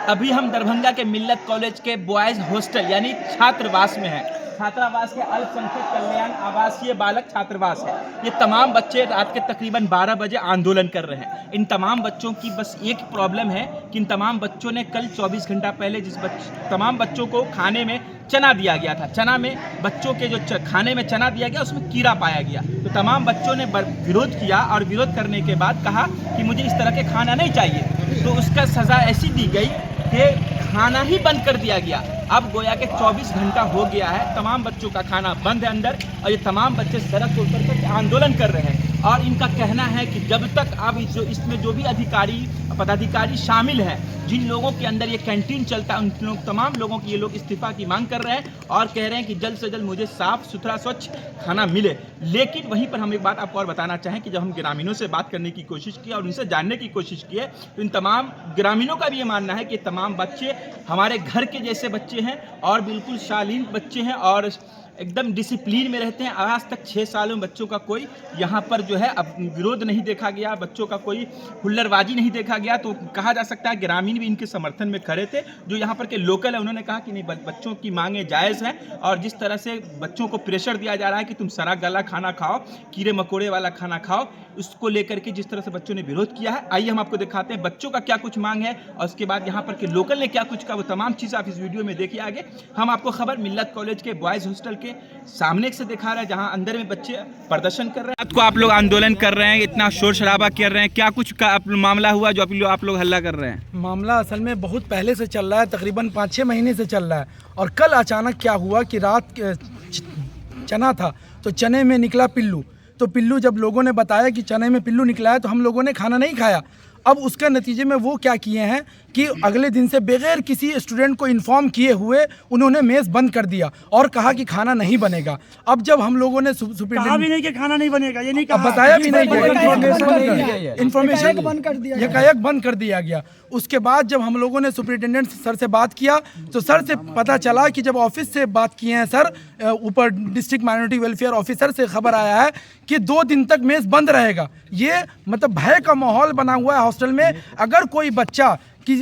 अभी हम दरभंगा के मिल्लत कॉलेज के बॉयज़ हॉस्टल यानी छात्रावास में हैं। छात्रावास के अल्पसंख्यक कल्याण आवासीय बालक छात्रावास है। ये तमाम बच्चे रात के तकरीबन 12 बजे आंदोलन कर रहे हैं। इन तमाम बच्चों की बस एक प्रॉब्लम है कि इन तमाम बच्चों ने कल 24 घंटा पहले तमाम बच्चों को खाने में चना दिया गया था। चना में बच्चों के जो खाने में चना दिया गया उसमें कीड़ा पाया गया, तो तमाम बच्चों ने विरोध किया और विरोध करने के बाद कहा कि मुझे इस तरह के खाना नहीं चाहिए। तो उसका सज़ा ऐसी दी गई कि खाना ही बंद कर दिया गया। अब गोया के 24 घंटा हो गया है, तमाम बच्चों का खाना बंद है अंदर, और ये तमाम बच्चे सड़क पर उतर कर आंदोलन कर रहे हैं। और इनका कहना है कि जब तक अब इसमें जो भी अधिकारी पदाधिकारी शामिल हैं, जिन लोगों के अंदर ये कैंटीन चलता है, उन लोग तमाम लोगों की ये लोग इस्तीफा की मांग कर रहे हैं और कह रहे हैं कि जल्द से जल्द मुझे साफ़ सुथरा स्वच्छ खाना मिले। लेकिन वहीं पर हम एक बात आपको और बताना चाहें कि जब हम ग्रामीणों से बात करने की कोशिश की और उनसे जानने की कोशिश की है, तो इन तमाम ग्रामीणों का भी ये मानना है कि तमाम बच्चे हमारे घर के जैसे बच्चे हैं और बिल्कुल शालीन बच्चे हैं और एकदम डिसिप्लिन में रहते हैं। आज तक 6 सालों में बच्चों का कोई यहाँ पर जो है अब विरोध नहीं देखा गया, बच्चों का कोई हुल्लड़बाजी नहीं देखा गया। तो कहा जा सकता है ग्रामीण भी इनके समर्थन में खड़े थे। जो यहाँ पर के लोकल है उन्होंने कहा कि नहीं, बच्चों की मांगें जायज़ हैं, और जिस तरह से बच्चों को प्रेशर दिया जा रहा है कि तुम सड़ा गला खाना खाओ, कीड़े मकोड़े वाला खाना खाओ, उसको लेकर के जिस तरह से बच्चों ने विरोध किया है, आइए हम आपको दिखाते हैं बच्चों का क्या कुछ मांग है और उसके बाद यहाँ पर के लोकल ने क्या कुछ कहा। वो तमाम चीज़ आप इस वीडियो में देखिए। आगे हम आपको खबर मिल्लत कॉलेज के बॉयज़ हॉस्टल के सामने से दिखा रहा है, जहाँ अंदर में बच्चे प्रदर्शन कर रहे हैं। आपको आप लोग आंदोलन कर रहे हैं, इतना शोर शराबा कर रहे हैं, क्या कुछ का मामला हुआ जो आप लोग हल्ला कर रहे हैं? मामला असल में बहुत पहले से चल रहा है, तकरीबन 5-6 महीने से चल रहा है। और कल अचानक क्या हुआ कि रात चना था तो चने में निकला पिल्लू। तो पिल्लू जब लोगों ने बताया कि चने में पिल्लू निकला है, तो हम लोगों ने खाना नहीं खाया। अब उसके नतीजे में वो क्या किए हैं कि अगले दिन से बगैर किसी स्टूडेंट को इन्फॉर्म किए हुए उन्होंने मेस बंद कर दिया और कहा कि खाना नहीं बनेगा। अब जब हम लोगों ने कहा भी नहीं कि खाना नहीं बनेगा, ये नहीं कहा, बताया भी नहीं, इन्फॉर्मेशन एकाएक बंद कर दिया गया। उसके बाद जब हम लोगों ने सुपरिटेंडेंट सर से बात किया तो सर से पता चला कि जब ऑफिस से बात किए हैं सर, ऊपर डिस्ट्रिक्ट माइनॉरिटी वेलफेयर ऑफिसर से खबर आया है कि 2 दिन तक मेस बंद रहेगा। ये मतलब भय का माहौल बना हुआ है हॉस्टल में। अगर कोई बच्चा कि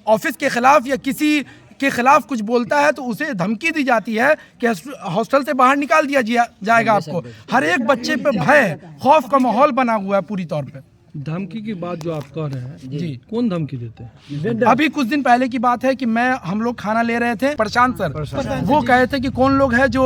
ऑफिस के खिलाफ या किसी के खिलाफ कुछ बोलता है तो उसे धमकी दी जाती है कि हॉस्टल से बाहर निकाल दिया जाएगा आपको। हर एक बच्चे पे भय, खौफ का माहौल बना हुआ है पूरी तौर पे। धमकी की बात जो आप कह रहे हैं जी, कौन धमकी देते हैं? अभी कुछ दिन पहले की बात है कि हम लोग खाना ले रहे थे, प्रशांत सर वो कहे थे कि कौन लोग है जो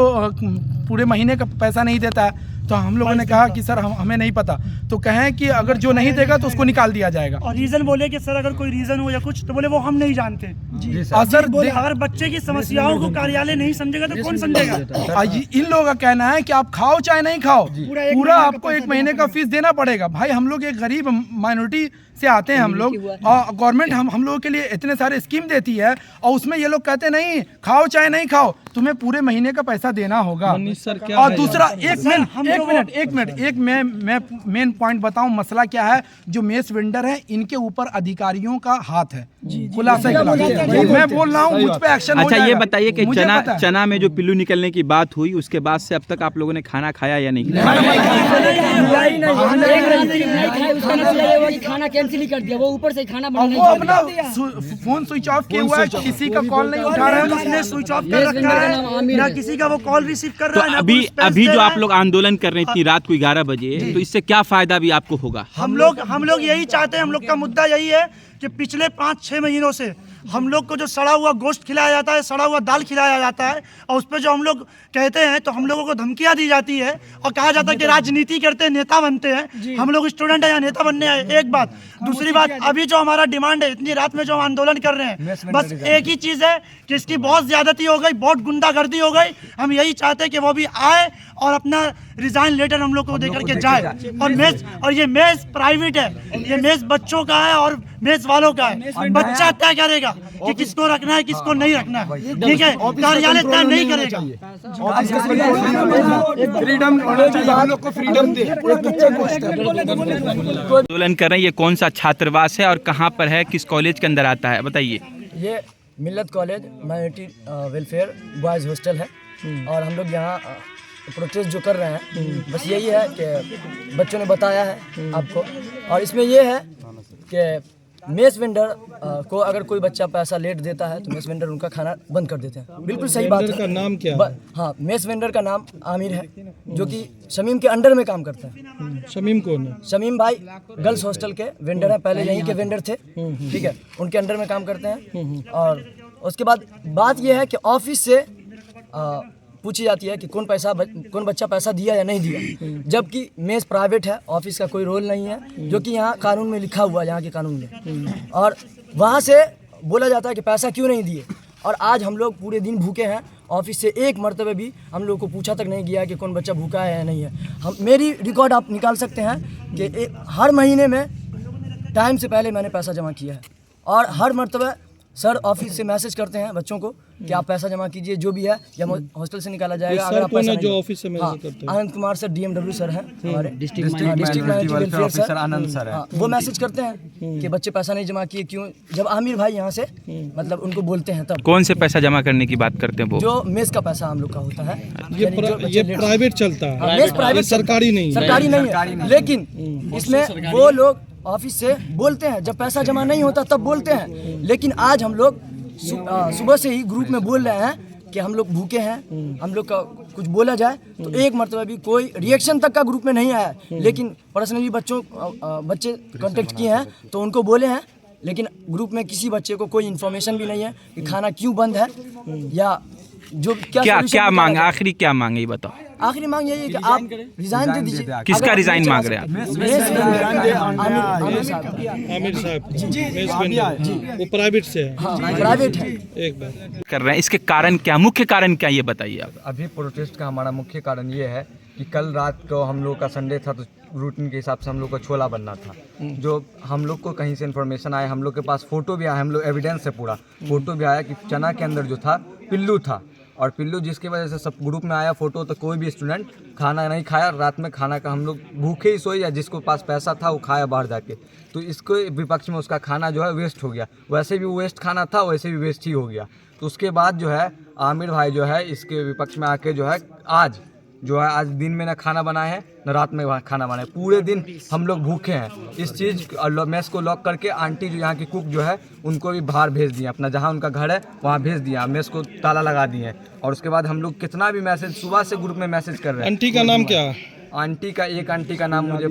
पूरे महीने का पैसा नहीं देता है। तो हम लोगों ने कहा कि सर हमें नहीं पता। तो कहें कि अगर जो नहीं देगा तो उसको निकाल दिया जाएगा। और रीजन बोले कि सर अगर कोई रीजन हो या कुछ, तो बोले वो हम नहीं जानते जी। सर अगर बच्चे की समस्याओं को कार्यालय नहीं समझेगा तो कौन समझेगा? इन लोगों का कहना है कि आप खाओ चाहे नहीं खाओ, पूरा आपको 1 महीने का फीस देना पड़ेगा। भाई हम लोग एक गरीब माइनॉरिटी से आते हैं हम लोग, और गवर्नमेंट हम लोगों के लिए इतने सारे स्कीम देती है, और उसमें ये लोग कहते नहीं खाओ चाहे नहीं खाओ, तुम्हें पूरे महीने का पैसा देना होगा। और दूसरा एक मिनट मैं मेन पॉइंट बताऊं, मसला क्या है। जो मेस वेंडर है इनके ऊपर अधिकारियों का हाथ है, खुलासा मैं बोल रहा हूँ, मुझ पे एक्शन। अच्छा ये बताइए कि चना में जो पिल्लू निकलने की बात हुई, उसके बाद से अब तक आप लोगों ने खाना खाया या नहीं? खाना कैंसिल ही कर दिया, वो ऊपर से खाना वो अपना फोन स्विच ऑफ किया हुआ है, किसी का कॉल नहीं उठा रहा है, उसने स्विच ऑफ कर रखा है, ना किसी का वो कॉल रिसीव कर रहा है। अभी जो आप लोग आंदोलन कर रहे हैं इतनी रात को 11 बजे, तो इससे क्या फायदा भी आपको होगा? हम लोग यही चाहते हैं, हम लोग का मुद्दा यही है कि पिछले 5-6 महीनों से हम लोग को जो सड़ा हुआ गोश्त खिलाया जाता है, सड़ा हुआ दाल खिलाया जाता है, और उस पर जो हम लोग कहते हैं तो हम लोगों को धमकियां दी जाती है और कहा जाता है कि राजनीति करते हैं, नेता बनते हैं। हम लोग स्टूडेंट हैं या नेता बनने आए, एक बात। दूसरी बात, अभी जो हमारा डिमांड है, इतनी रात में जो हम आंदोलन कर रहे हैं, बस एक ही चीज़ है कि इसकी बहुत ज्यादती हो गई, बहुत गुंडागर्दी हो गई। हम यही चाहते हैं कि वो भी आए और अपना रिजाइन लेटर हम लोग को देकर के जाए। और ये मेस प्राइवेट है, ये मेस बच्चों का है और मेस वालों का है। बच्चा तय करेगा कि किसको रखना है, किसको नहीं रखना है, ठीक है? कार्यालय तय नहीं करेगा। फ्रीडम हम लोग को फ्रीडम दे। आंदोलन कर रहे हैं, ये कौन सा छात्रावास है और कहाँ पर है, किस कॉलेज के अंदर आता है, बताइए। ये मिल्लत college minority welfare boys hostel है, और हम लोग यहाँ प्रोटेस्ट जो कर रहे हैं बस यही है कि बच्चों ने बताया है आपको, और इसमें ये है कि मेस वेंडर को अगर कोई बच्चा पैसा लेट देता है तो मेस वेंडर उनका खाना बंद कर देते हैं। बिल्कुल सही बात वेंडर है। का नाम क्या है? हाँ, मेस वेंडर का नाम आमिर है, जो कि शमीम के अंडर में काम करता है। शमीम कौन है? शमीम भाई गर्ल्स हॉस्टल के वेंडर हैं, पहले यहीं के वेंडर थे, ठीक है, उनके अंडर में काम करते हैं। और उसके बाद बात यह है कि ऑफिस से पूछी जाती है कि कौन बच्चा पैसा दिया या नहीं दिया, जबकि मेस प्राइवेट है, ऑफिस का कोई रोल नहीं है, जो कि यहाँ कानून में लिखा हुआ है, यहाँ के कानून में। और वहाँ से बोला जाता है कि पैसा क्यों नहीं दिए। और आज हम लोग पूरे दिन भूखे हैं, ऑफिस से एक मरतबे भी हम लोग को पूछा तक नहीं गया कि कौन बच्चा भूखा है या नहीं है। मेरी रिकॉर्ड आप निकाल सकते हैं कि हर महीने में टाइम से पहले मैंने पैसा जमा किया है, और हर मरतबे सर ऑफिस से मैसेज करते हैं बच्चों को कि आप पैसा जमा कीजिए, जो भी है, या हॉस्टल से निकाला जाएगा। अगर आप पैसा जो ऑफिस से मैसेज करते हैं? Anand Kumar sir, DMW sir हैं हमारे, डिस्ट्रिक्ट माइनॉरिटी वेलफेयर ऑफिसर आनंद सर हैं। वो मैसेज करते हैं कि बच्चे पैसा नहीं जमा किए क्यों। जब आमिर भाई यहाँ से मतलब उनको बोलते हैं तब। कौन से पैसा जमा करने की बात करते हैं वो? जो मेस का पैसा हम लोग का होता है, ये प्राइवेट चलता है, मेस प्राइवेट, सरकारी नहीं है। लेकिन इसमें वो लोग ऑफिस से बोलते हैं, जब पैसा जमा नहीं होता तब बोलते हैं। लेकिन आज हम लोग सुबह से ही ग्रुप में बोल रहे हैं कि हम लोग भूखे हैं, हम लोग का कुछ बोला जाए तो एक मरतबा भी कोई रिएक्शन तक का ग्रुप में नहीं आया। लेकिन पर्सनली बच्चे कांटेक्ट किए हैं तो उनको बोले हैं, लेकिन ग्रुप में किसी बच्चे को कोई इन्फॉर्मेशन भी नहीं है कि खाना क्यों बंद है, या जो क्या मांग, आखिरी क्या मांग है ये बताओ। आखिरी मांग यही है कि आप रिजाइन दे दीजिए। किसका रिजाइन मांग रहे हैं आप? आमिर साहब जी, वो प्राइवेट से है। प्राइवेट है। एक बार कर रहे हैं, इसके कारण क्या, मुख्य कारण क्या, ये बताइए आप। अभी प्रोटेस्ट का हमारा मुख्य कारण ये है कि कल रात को हम लोग का संडे था, तो रूटीन के हिसाब से हम लोग को छोला बनना था। जो हम लोग को कहीं से इन्फॉर्मेशन आया, हम लोग के पास फ़ोटो भी आया, हम लोग एविडेंस है, पूरा फ़ोटो भी आया कि चना के अंदर जो था पिल्लू था, और पिल्लू जिसकी वजह से सब ग्रुप में आया फ़ोटो, तो कोई भी स्टूडेंट खाना नहीं खाया। रात में खाना का हम लोग भूखे ही सोए, या जिसको पास पैसा था वो खाया बाहर जाके। तो इसको विपक्ष में उसका खाना जो है वेस्ट हो गया, वैसे भी वेस्ट खाना था, वैसे भी वेस्ट ही हो गया। तो उसके बाद जो है आमिर भाई जो है इसके विपक्ष में आके जो है आज दिन में ना खाना बनाए हैं न रात में खाना बनाए, पूरे दिन हम लोग भूखे हैं। इस चीज़ मेस को लॉक करके आंटी जो यहाँ की कुक जो है उनको भी बाहर भेज दिए, अपना जहाँ उनका घर है वहाँ भेज दिया, मेस को ताला लगा दिए। और उसके बाद हम लोग कितना भी मैसेज सुबह से ग्रुप में मैसेज कर रहे हैं। आंटी का नाम क्या है? आंटी का नाम मुझे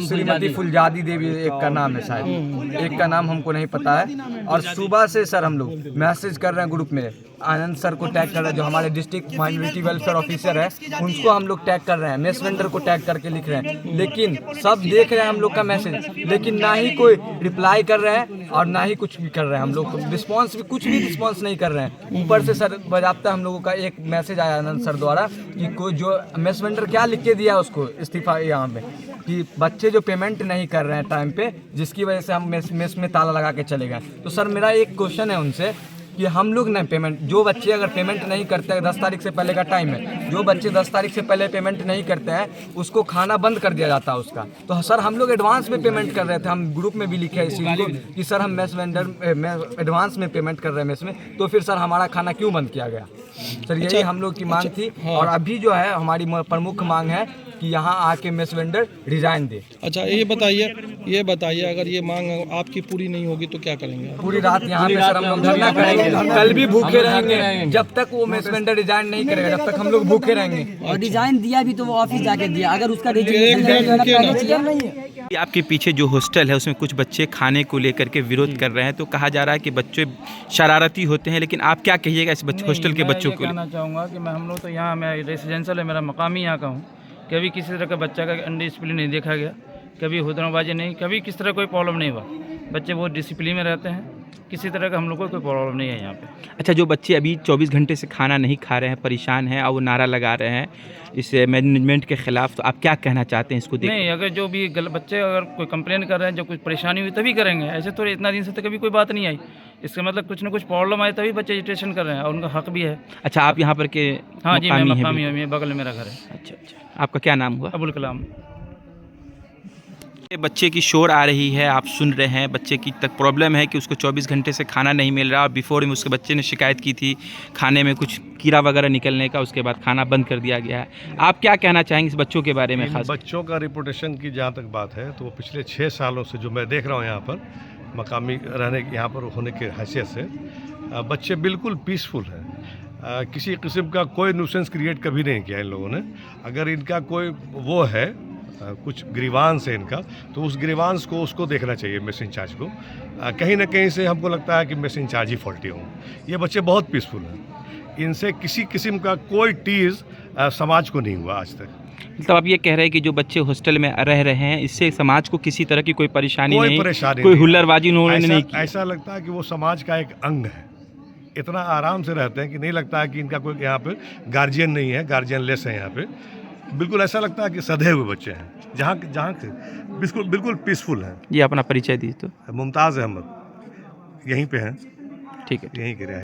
श्रीमती फुलजादी देवी एक का नाम है शायद, एक का नाम हमको नहीं पता है। और सुबह से सर हम लोग मैसेज कर रहे हैं ग्रुप में, आनंद सर को टैग कर रहे हैं, जो हमारे डिस्ट्रिक्ट माइनॉरिटी वेलफेयर ऑफिसर है उनको हम लोग टैग कर रहे हैं, मेस वेंडर को टैग करके लिख रहे हैं। लेकिन सब देख रहे हैं हम लोग का मैसेज, लेकिन ना ही कोई रिप्लाई कर रहे हैं और ना ही कुछ भी कर रहे हैं। हम लोग रिस्पॉन्स भी कुछ भी रिस्पॉन्स नहीं कर रहे हैं। ऊपर से सर बजाबता हम लोगों का एक मैसेज आया आनंद सर द्वारा कि कोई जो मेस वेंडर क्या लिख के दिया उसको इस्तीफा यहाँ पे, कि बच्चे जो पेमेंट नहीं कर रहे हैं टाइम पे, जिसकी वजह से हम मेस में ताला लगा के चले गए। तो सर मेरा एक क्वेश्चन है उनसे कि हम लोग ना पेमेंट, जो बच्चे अगर पेमेंट नहीं करते हैं, 10 तारीख से पहले का टाइम है, जो बच्चे 10 तारीख से पहले पेमेंट नहीं करते हैं उसको खाना बंद कर दिया जाता है उसका। तो सर हम लोग एडवांस में पेमेंट कर रहे थे, हम ग्रुप में भी लिखे इस चीज़ को कि सर हम मेस वेंडर में एडवांस में पेमेंट कर रहे हैं मेस में, तो फिर सर हमारा खाना क्यों बंद किया गया? सर यही हम लोग की मांग थी। और अभी जो है हमारी प्रमुख मांग है कि यहाँ आके मेस वेंडर रिजाइन दे। अच्छा ये बताइए अगर ये मांग आपकी पूरी नहीं होगी तो क्या करेंगे? पूरी रात यहाँ पे सर हम लोग धरना करेंगे, कल भी भूखे रहेंगे, जब तक वो मेस वेंडर रिजाइन नहीं करेगा तब तक हम लोग भूखे रहेंगे। और डिजाइन दिया भी तो वो ऑफिस जाके दिया, अगर उसका आपके पीछे जो हॉस्टल है उसमें कुछ बच्चे खाने को लेकर के विरोध कर रहे हैं, तो कहा जा रहा है कि बच्चे शरारती होते हैं, लेकिन आप क्या कहिएगा इस हॉस्टल के बच्चों को? कहना चाहूँगा कि हम लोग तो यहाँ, मैं रेसिडेंशियल है, मेरा मकाम ही यहाँ का हूँ। कभी किसी तरह का बच्चा का अनडिसिप्लिन नहीं देखा गया, कभी हुदराबाजी नहीं, कभी किस तरह कोई प्रॉब्लम नहीं हुआ। बच्चे बहुत डिसिप्लिन में रहते हैं, किसी तरह का हम लोग को कोई प्रॉब्लम नहीं है यहाँ पे। अच्छा, जो बच्चे अभी 24 घंटे से खाना नहीं खा रहे हैं, परेशान हैं और वो नारा लगा रहे हैं इस मैनेजमेंट के खिलाफ, तो आप क्या कहना चाहते हैं इसको देख? नहीं, अगर जो भी बच्चे अगर कोई कंप्लेन कर रहे हैं, जो कुछ परेशानी हुई तभी करेंगे, ऐसे तो इतना दिन से तो कभी कोई बात नहीं आई। इसका मतलब कुछ ना कुछ प्रॉब्लम आए तभी बच्चे एजिटेशन कर रहे हैं, और उनका हक भी है। अच्छा, आप यहाँ पर के? हाँ जी, मैं मकामी हूँ, मेरे बगल में मेरा घर है। अच्छा, आपका क्या नाम हुआ? अबुल कलाम। बच्चे की शोर आ रही है, आप सुन रहे हैं, बच्चे की तक प्रॉब्लम है कि उसको 24 घंटे से खाना नहीं मिल रहा। बिफोर में उसके बच्चे ने शिकायत की थी खाने में कुछ कीड़ा वगैरह निकलने का, उसके बाद खाना बंद कर दिया गया है। आप क्या कहना चाहेंगे इस बच्चों के बारे में? खास बच्चों का रिपोर्टेशन की जहाँ तक बात है तो वो पिछले 6 सालों से जो मैं देख रहा हूँ यहाँ पर, मकामी रहने यहाँ पर होने के हैसियत से बच्चे बिल्कुल पीसफुल हैं। किसी किस्म का कोई न्यूसेंस क्रिएट कभी नहीं किया इन लोगों ने। अगर इनका कोई वो है कुछ ग्रीवांस है इनका, तो उस ग्रीवांस को उसको देखना चाहिए मेस इंचार्ज को। कहीं ना कहीं से हमको लगता है कि मेस इंचार्ज ही फॉल्टी हों। ये बच्चे बहुत पीसफुल हैं, इनसे किसी किस्म का कोई टीज़ समाज को नहीं हुआ आज तक। मतलब आप ये कह रहे हैं कि जो बच्चे हॉस्टल में रह रहे हैं इससे समाज को किसी तरह की कोई परेशानी नहीं, कोई हुल्लड़बाजी उन्होंने नहीं की। ऐसा लगता है कि वो समाज का एक अंग है। इतना आराम से रहते हैं कि नहीं लगता है कि इनका कोई यहाँ पे गार्जियन नहीं है, गार्जियन लेस है यहाँ पे। बिल्कुल ऐसा लगता है कि सधे हुए बच्चे हैं, जहाँ बिल्कुल पीसफुल हैं। ये अपना परिचय दीजिए तो। मुमताज़ अहमद यहीं पे हैं, ठीक है। यहीं के रहे।